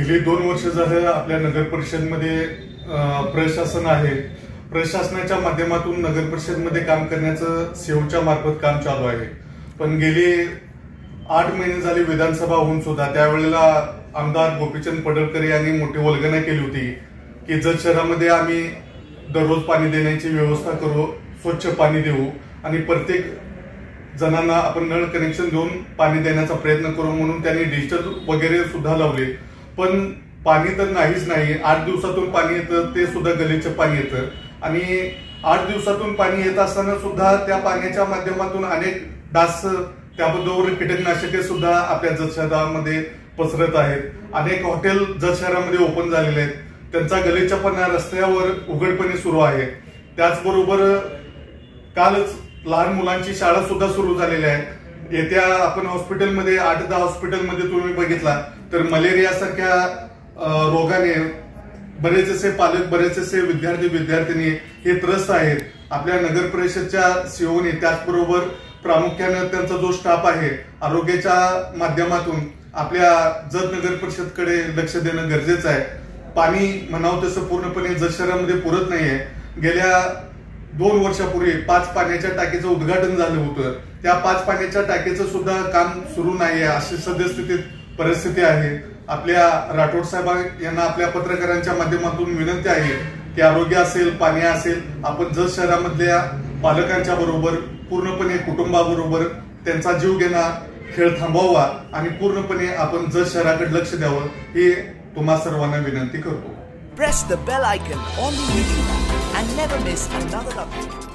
गेली 2 वर्ष झालं आपल्या नगर परिषदमध्ये प्रशासन आहे. प्रशासनाच्या माध्यमातून नगर परिषदमध्ये काम करण्याचं सेवच्या मार्फत काम चालू आहे. पण गेली 8 महिने झाले विधानसभा होऊन सुद्धा त्यावेळेला आमदार गोपीचंद पडळकर यांनी मोठी वल्गना केली होती की जत शहरामध्ये आम्ही दररोज पाणी देण्याची व्यवस्था करू, स्वच्छ पाणी देऊ आणि प्रत्येक जणांना आपण नळ कनेक्शन देऊन पाणी देण्याचा प्रयत्न करू म्हणून त्यांनी डिजिटल वगैरे सुद्धा लावले. पण पाणी तर नाहीच नाही. 8 दिवसातून पाणी येतं, ते सुद्धा गलीचं पाणी येतं आणि 8 दिवसातून पाणी येत असताना सुद्धा त्या पाण्याच्या माध्यमातून अनेक डास, त्याबरोबर कीटकनाशके सुद्धा आपल्या जत शहरामध्ये पसरत आहेत. अनेक हॉटेल जत शहरामध्ये ओपन झालेले आहेत, त्यांचा गलीच्यापणा रस्त्यावर उघडपणे सुरू आहे. त्याचबरोबर कालच लहान मुलांची शाळा सुद्धा सुरू झालेली आहे. येत्या आपण हॉस्पिटलमध्ये 8-10 हॉस्पिटलमध्ये तुम्ही बघितला तर मलेरिया सारख्या रोगाने बरेच असे पालक, बरेच असे विद्यार्थी हे त्रस्त आहेत. आपल्या नगर परिषदच्या सीओने त्याचबरोबर प्रामुख्याने त्यांचा जो स्टाफ आहे आरोग्याच्या माध्यमातून आपल्या जत नगर परिषदकडे लक्ष देणं गरजेचं आहे. पाणी म्हणावं तसं पूर्णपणे जत शहरामध्ये पुरत नाहीये. गेल्या 2 वर्षापूर्वी 5 पाण्याच्या टाकीचं उद्घाटन झालं होतं. त्या 5 पाण्याच्या टाकीचं सुद्धा काम सुरू नाहीये, अशी सद्यस्थितीत परिस्थिती आहे. आपल्या राठोड साहेब यांना आपल्या पत्रकारांच्या माध्यमातून विनंती आहे की आरोग्य असेल, पाणी असेल, आपण जत शहरामधल्या पालकांच्या बरोबर पूर्णपणे कुटुंबाबरोबर त्यांचा जीव घेणा खेळ थांबवावा आणि पूर्णपणे आपण जत शहराकडे लक्ष द्यावं ही तुम्हा सर्वांना विनंती करतो. Press the bell icon on the YouTube app and never miss another update.